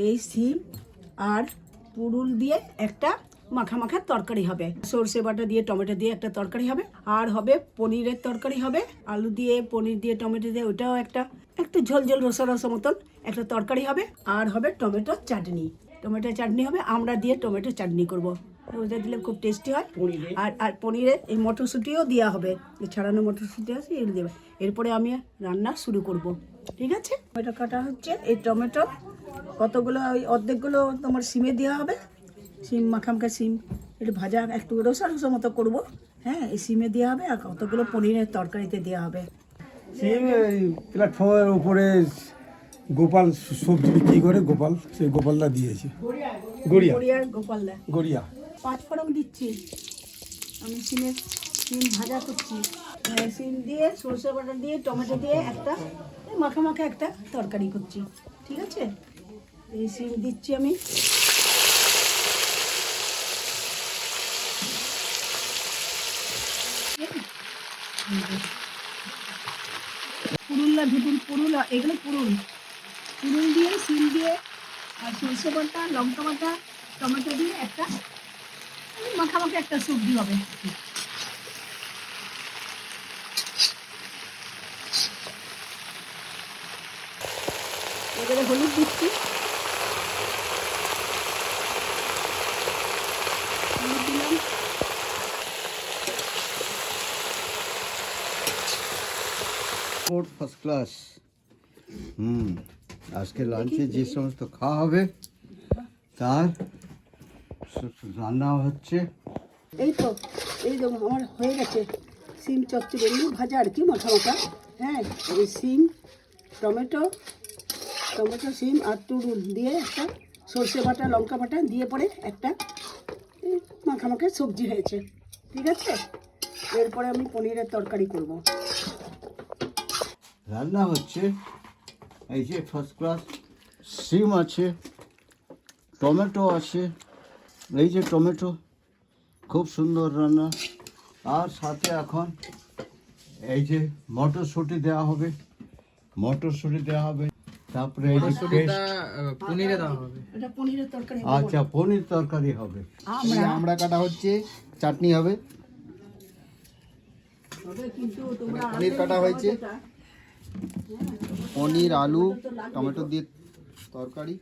এই সিম আর পুরুল দিয়ে একটা মাখা মাখা তরকারি হবে, সর্ষে বাটা দিয়ে টমেটো দিয়ে একটা তরকারি হবে, আর হবে পনিরের তরকারি হবে, আলু দিয়ে পনির দিয়ে টমেটো দিয়ে ওটাও একটু ঝোল ঝোল রসা রসা মতন একটা তরকারি হবে, আর হবে টমেটো চাটনি হবে, আমরা দিয়ে টমেটো চাটনি করব, ওটা দিলে খুব টেস্টি হয়। আর পনিরে এই মটরশুঁটিও দেওয়া হবে, এই ছাড়ানো মটরশুঁটি আছে এগুলো দেবে। এরপরে আমি রান্না শুরু করব, ঠিক আছে। টমেটো কাটা হচ্ছে, এই টমেটো কতগুলো ওই অর্ধেকগুলো তোমার সিমে দেওয়া হবে, সিম মাখামাখা সিম একটু ভাজা একটু রসা রসা মতো করবো, হ্যাঁ এই সিমে দেওয়া হবে, আর কতগুলো পনিরের তরকারিতে দেওয়া হবে। সিম এই প্ল্যাটফর্মের উপরে গোপাল সবজি বিক্রি করে, গোপাল সেই গোপালদা দিয়েছে, গড়িয়া 5 ফোড়ন দিচ্ছি আমি, সিম ভাজা করছি, সিম দিয়ে সরষে বাটা দিয়ে টমেটো দিয়ে একটা মাখা একটা তরকারি করছি, ঠিক আছে। এই সিম দিচ্ছি আমি, পুরুল এগুলো পুরুল দিয়ে সিম দিয়ে আর সরষে বাটা লঙ্কা বাটা টমেটো দিয়ে একটা মাখা একটা সবজি হবে। এবারে হলুদ দিচ্ছি, দিলাম, ফার্স্ট ক্লাস। আজকে লাঞ্চে যে সমস্ত খাওয়া হবে তার রান্না হচ্ছে। এই তো আমার হয়ে গেছে সিম চচ্চড়ি, এমনি ভাজা আর কি মাখা, হ্যাঁ। এই সিম টমেটো সিম আর তুরুল দিয়ে একটা সর্ষে বাটা লঙ্কা বাটা দিয়ে পরে একটা মাখা সবজি হয়েছে, ঠিক আছে। এরপরে আমি পনিরের তরকারি করব। রান্না হচ্ছে এই যে ফার্স্ট ক্লাস সিম আছে, টমেটো আছে, এই যে টমেটো খুব সুন্দর রান্না, আর সাথে এখন এই যে মটরশুঁটি দেওয়া হবে, তারপরে এই যে পনিরে দেওয়া হবে, এটা পনিরের তরকারি। আচ্ছা পনির তরকারি হবে, আমরা কাটা হচ্ছে, চাটনি হবে, কিন্তু তোমরা পনির কাটা হয়েছে, পনির আলু টমেটো দিয়ে তরকারি,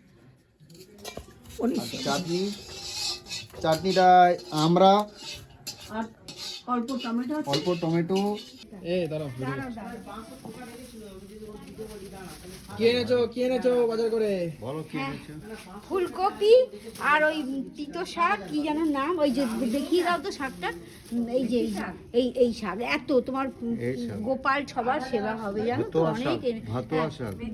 চাটনিটা আমরা আর অল্প টমেটো। কি এনেছো বাজার করে? বলো কি হয়েছে? ফুলকপি আর ওই তিতো শাক, কি যেন নাম, ওই যে দেখিয়ে দাও তো শাকটা, এই যে এই শাক এত তোমার গোপাল সবার সেবা হবে জানো তো, অনেক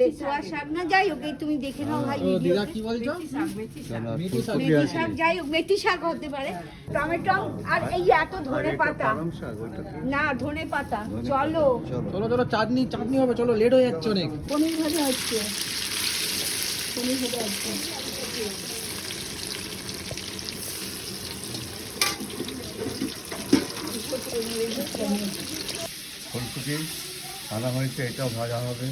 বেতুয়া শাক না, যাই হোক এই তুমি দেখে নাও ভাই। দিদা কি বলছো? মেথি শাক, যাই হোক মেথি শাক হতে পারে, টমেটো আর এই এত ধনে পাতা, না ধনে পাতা। চলো চাটনি হবে, চলো লেট হয়ে যাচ্ছে অনেক। পনির ভাজা হচ্ছে, ফুলকপি আনা হয়েছে, এটাও ভাজা হবে,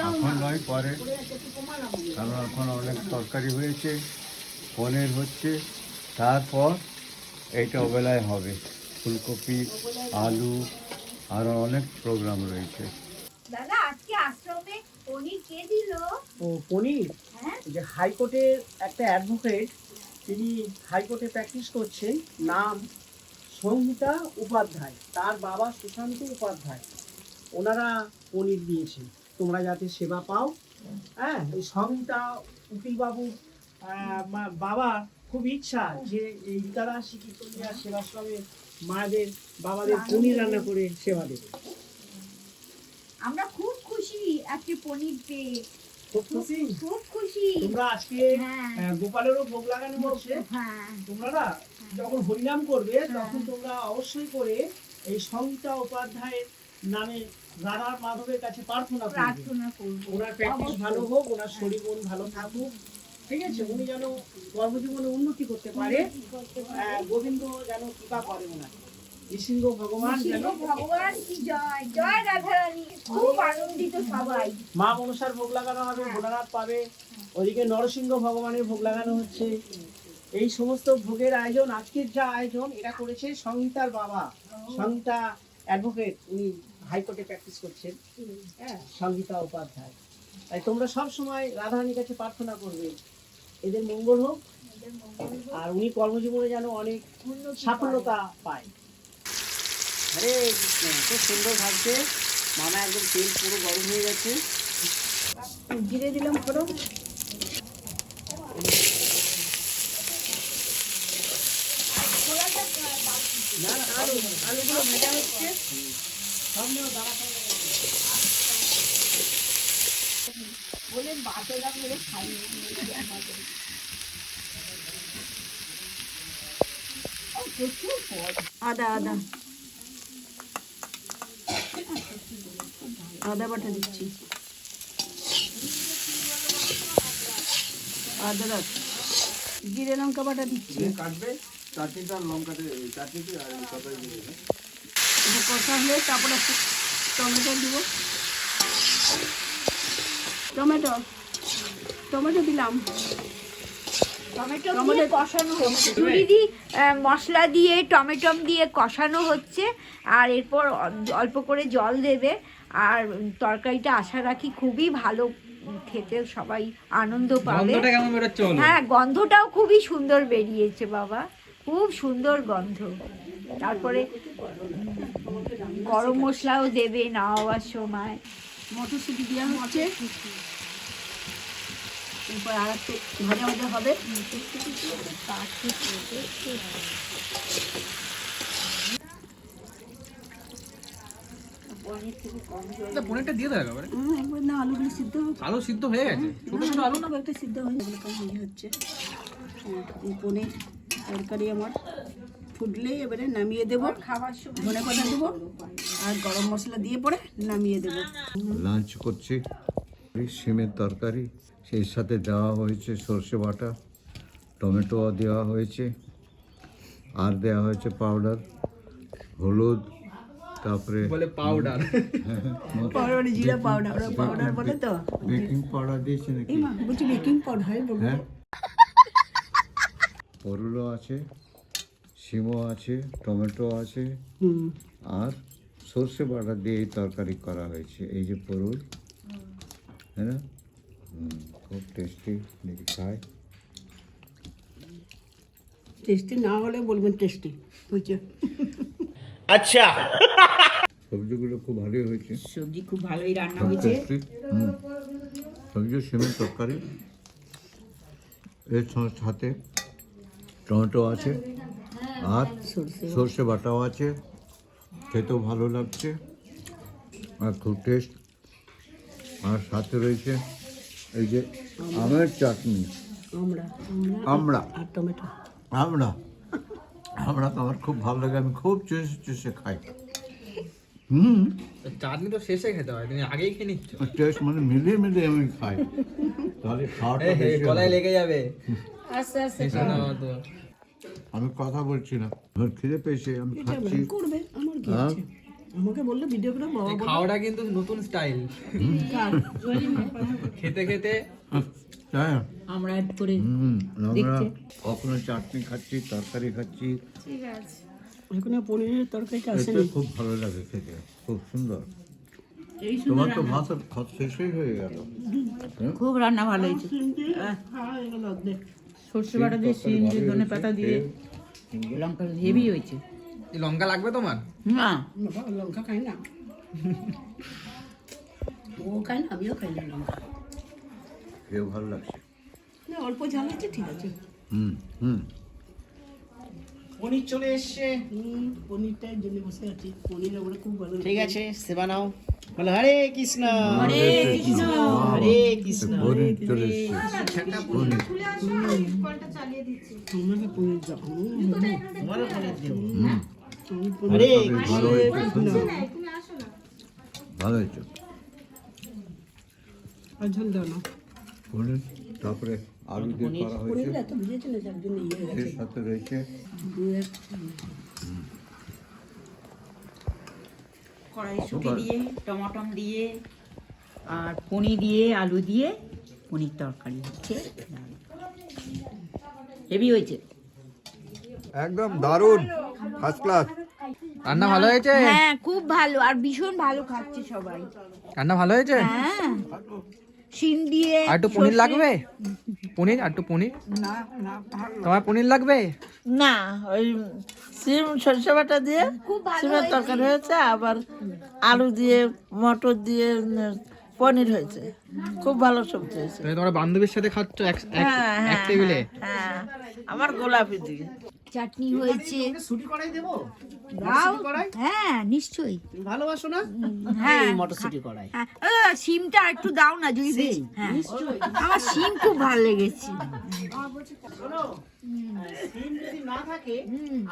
এখন নয় পরে, কারণ এখন অনেক তরকারি হয়েছে, পনির হচ্ছে, তারপর এইটা বেলায় হবে ফুলকপি আলু, আরও অনেক প্রোগ্রাম রয়েছে। দাদা আজকে আশ্রমে পনির কে দিল? ও পনির, যে হাইকোর্টের একটা অ্যাডভোকেট, তিনি হাইকোর্টে প্র্যাকটিস করছেন, নাম সংহিতা উপাধ্যায়, তার বাবা সুশান্ত উপাধ্যায়, ওনারা পনির দিয়েছেন তোমরা যাতে সেবা পাও। হ্যাঁ, এই সংহিতা উকিলবাবুর বাবা খুব ইচ্ছা যে এই ইতারাশি কীর্তনিয়া সেবাশ্রমে মায়েদের বাবাদের পনির রান্না করে সেবা দেবে। আমরা খুব খুশি আজকে পনির পেয়ে, খুব খুশি। তোমরা আজকে গোপালেরও ভোগ লাগানো হচ্ছে, তোমরা না যখন হরিনাম করবে তখন তোমরা অবশ্যই করে এই সংহিতা উপাধ্যায়ের নামে রাধা মাধবের কাছে প্রার্থনা করবে, ওনার প্র্যাকটিস ভালো হোক, ওনার শরীর মন ভালো থাকুক, ঠিক আছে, উনি যেন কর্মজীবনে উন্নতি করতে পারে, গোবিন্দ যেন কৃপা করে ওনাকে, নৃসিংহ ভগবান যেন ভগবান কি জয়, জয় রাধারানী। খুব আনন্দিত সবাই। মা মনসার ভোগ লাগানো হবে, ভোলানাথ পাবে। ওদিকে নরসিংহ ভগবানের ভোগ লাগানো হচ্ছে। এই সমস্ত ভোগের আয়োজন, আজকের যা আয়োজন, এটা করেছে সংহিতার বাবা, সংহিতা অ্যাডভোকেট, উনি হাইকোর্টে প্র্যাকটিস করছেন, হ্যাঁ, সংহিতা উপাধ্যায়। তাই তোমরা সব সময় রাধারানীর কাছে প্রার্থনা করবে এদের মঙ্গল হোক, আর উনি কর্মজীবনে যেন অনেক সাফল্যতা পায়। আরে কৃষ্ণ, খুব সুন্দর ভাবছে। মামা একদম তেল পুরো গরম হয়ে গেছে। জিরে দিলাম পুরো। না না, আলুগুলো ভেজা হচ্ছে। বলে বাচ্চারা মেরে খাইয়ে আদা আদা আদা বাটা দিচ্ছি, আদরক, জিরে লঙ্কা বাটা দিচ্ছি। কাটবে চাটনিটা, লঙ্কাতে চাটনিতে আর তরকারি দিয়ে দেবে। এটা কষা হলে তারপরে টমেটো দিব। টমেটো টমেটো দিলাম। টমেটো দিয়ে কষানো হচ্ছে, দিদি মশলা দিয়ে টমেটম দিয়ে কষানো হচ্ছে। আর এরপর অল্প করে জল দেবে। আর তরকারিটা আশা রাখি খুবই ভালো খেতে, সবাই আনন্দ পাবে। গন্ধটা কেমন বেরোচ্ছে বলো? হ্যাঁ, গন্ধটাও খুবই সুন্দর বেরিয়েছে বাবা, খুব সুন্দর গন্ধ। তারপরে গরম মশলাও দেবে নাওয়ার সময়। মটরশুঁটি দেওয়া হচ্ছে, এরপর আর একটু ভাজা ভাজা হবে। পনিরটা দিয়ে দেবে একেবারে। একবার না, আলুগুলো সিদ্ধ হোক। আলু সিদ্ধ হয়ে গেছে, ছোট ছোট আলু না? একটা সিদ্ধ হয়ে গেলে ইয়ে হচ্ছে। এই পনির তরকারি আমার ফুটলেই এবারে নামিয়ে দেবো। খাবার সময় ধনে পাতা দেবো আর গরম মশলা দিয়ে পরে নামিয়ে দেবো। লাঞ্চ করছি, শিমের তরকারি, সেই সাথে দেওয়া হয়েছে সর্ষে বাটা, টমেটো দেওয়া হয়েছে, আর দেওয়া হয়েছে পাউডার, হলুদ, তারপরে বলে পাউডার। পাউডার, জিরা পাউডার, ওরা পাউডার বলে তো। বেকিং পাউডার দিয়েছে নাকি? এই মা বলছি বেকিং পাউডার হয় বলবো। হ্যাঁ, পরুলও আছে, শিমও আছে, টমেটো আছে, হুম, আর সর্ষে বাটা দিয়ে এই তরকারি করা হয়েছে। এই যে পরুল, হ্যাঁ না? খুব টেস্টি, দেখি খাই। টেস্টি না হলে বলবেন টেস্টি, বুঝছো? সবজিগুলো খুব ভালোই হয়েছে, সবজি খুব ভালোই রান্না খুব হয়েছে। টেস্টি। সবজি শিমের তরকারি, এর সাথে টমেটো আছে আর সর্ষে বাটাও আছে, খেতেও ভালো লাগছে আর খুব টেস্ট। আর সাথে রয়েছে এই যে আমের চাটনি, আমরা আমরা আর টমেটো। আমরা আমরা তো আমার খুব ভালো লাগে, আমি খুব চুষে চুষে খাই। চাটনি তো শেষে খেতে হয়, তুমি আগেই খেয়ে নিচ্ছ। টেস্ট মানে মিলিয়ে মিলিয়ে আমি খাই, তাহলে খাওয়াটা বেশি গলায় হবে। লেগে যাবে। আস্তে আস্তে আমি কথা বলছি না, আমার খিদে পেয়েছে, আমি খাচ্ছি। করবে, আমার কি হ্যাঁ। আছে? আমাকে বললে ভিডিও করে বাবা এই খাওয়াটা কিন্তু নতুন স্টাইল, খেতে খেতে হ্যাঁ, আমরা অ্যাড করে আমরা কখনো চাটনি খাচ্ছি, তরকারি খাচ্ছি, এখানে পনিরের তরকারিটা এতে আসেনি। খুব ভালো লাগে খেতে, খুব সুন্দর। তোমার তো ভাতের খাত শেষই হয়ে গেল। খুব রান্না ভালো হয়েছে। হ্যাঁ, এগুলো অর্ধেক। সর্ষে বাটা দিয়ে, শিম দিয়ে, ধনে পাতা দিয়ে, লঙ্কা হেভি হয়েছে। এই লঙ্কা লাগবে তোমার? না, বাবা লঙ্কা খাই না, ও খাই না, আমিও খাই না লঙ্কা। খেয়ে ভালো লাগছে। না, অল্প ঝাল আছে, ঠিক আছে। হুম পনির চলে এসছে। পনিরটার জন্য বসে আছি। পনির আমরা খুব ভালো ঠিক আছে। সেবা নাও, বলো হরে কৃষ্ণ, হরে কৃষ্ণ, হরে কৃষ্ণ। পনির চলে এসছে, পনির। তোমাকে পনির দাও। হরে ভালো হয়েছে, সুন্দর, ভালো হয়েছে। আর ঝোল দাও না। পনির, তারপরে আলু দিয়ে করা হয়েছে, পনির এত ভিজেছে না, যার জন্য ইয়ে হয়ে এর গেছে। সাথে রয়েছে কড়াইশুঁটি দিয়ে টমাটম দিয়ে আর পনির দিয়ে আলু দিয়ে পনির তরকারি হচ্ছে হেভি হয়েছে। একদম দারুণ, ফার্স্ট ক্লাস। রান্না ভালো হয়েছে? হ্যাঁ খুব ভালো, আর ভীষণ ভালো খাচ্ছে সবাই। রান্না ভালো হয়েছে? হ্যাঁ শিম দিয়ে আর একটু পনির লাগবে? পনির আর একটু পনির? তোমার পনির লাগবে? না, ওই সিম সরষে বাটা দিয়ে খুব ভালো সিমের হয়েছে। তরকারি হয়েছে, আবার আলু দিয়ে মটর দিয়ে পনির হয়েছে। খুব ভালো সবজি হয়েছে। তুমি তোমার বান্ধবীর সাথে খাচ্ছ এক টেবিলে? হ্যাঁ, আমার গোলাপি দিয়ে চাটনি হয়েছে। ছুটি করাই দেবো? দাও। হ্যাঁ নিশ্চয়ই। তুমি ভালোবাসো না? হ্যাঁ মটরশুটি করাই। হ্যাঁ, শিমটা একটু দাও না যদি বেশ। হ্যাঁ আমার শিম খুব ভালো লেগেছে। শোনো, সিম যদি না থাকে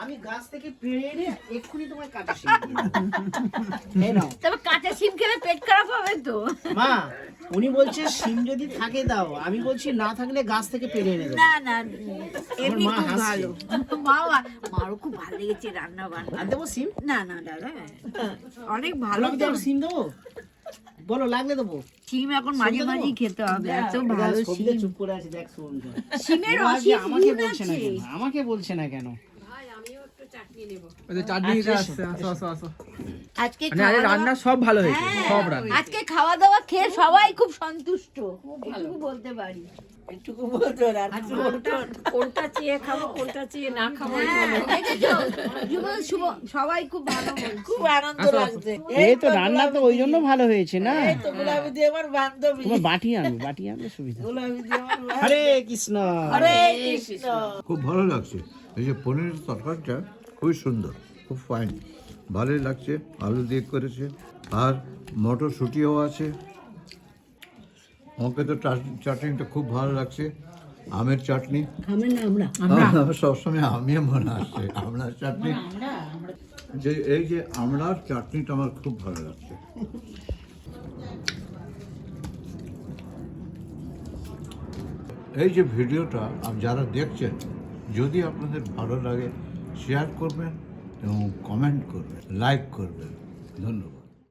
আমি গাছ থেকে পেড়ে এনে এক্ষুনি তোমার কাটা সিম দিয়ে দেবো। এই নাও। তবে কাঁচা শিম খেলে পেট খারাপ হবে তো। মা, উনি বলছে সিম যদি থাকে দাও, আমি বলছি না থাকলে গাছ থেকে পেড়ে এনে দেবো। না না এমনি মা খুব হাসছে। ভালো। মারও খুব ভালো লেগেছে রান্না বান্না। আর দেবো সিম? না না দাদা অনেক ভালো আমি তো। দেবো সিম দেবো? বলো লাগলে দেবো। শিম এখন মাঝে মাঝে খেতে হবে, এত ভালো সবজি শিম। চুপ করে আছে, দেখ শুন। শিমের ও আজকে অসীম আমাকে গুণ বলছে না আছে। কেন? আমাকে বলছে না কেন? ওই যে চাটনি নিতে আসছে, আসো আসো আসো। আজকে মানে আরে রান্না সব ভালো হয়েছে, হ্যাঁ, সব রান্না। আজকে খাওয়া দাওয়া খেয়ে সবাই খুব সন্তুষ্ট, এটুকু বলতে পারি। একটুকু বলতে পারে, আর কিছু বলতে পারে না। কোনটা চেয়ে খাবো কোনটা চেয়ে না খাবো দেখেছো? যুবক শুভ সবাই খুব ভালো বলছে। খুব আনন্দ লাগছে। এই তো রান্না তো ওই জন্য ভালো হয়েছে না? এই তো গোলাপি দিয়ে আমার বান্ধবী, তোমার বাটি আনলে সুবিধা। গোলাপি দিয়ে আমার বান্ধবী। হরে কৃষ্ণ। হরে কৃষ্ণ। খুব ভালো লাগছে। এই যে পনিরের তরকারিটা খুবই সুন্দর, খুব ফাইন, ভালোই লাগছে। আলু দিয়ে করেছে, আর মটরশুঁটিও আছে। আমাকে তো চাটনিটা খুব ভালো লাগছে, আমের চাটনি। সবসময় আমি মনে আসছে আমড়ার চাটনি। যে এই যে আমড়ার চাটনিটা আমার খুব ভালো লাগছে। এই যে ভিডিওটা যারা দেখছেন, যদি আপনাদের ভালো লাগে শেয়ার করবেন এবং কমেন্ট করবেন, লাইক করবেন। ধন্যবাদ।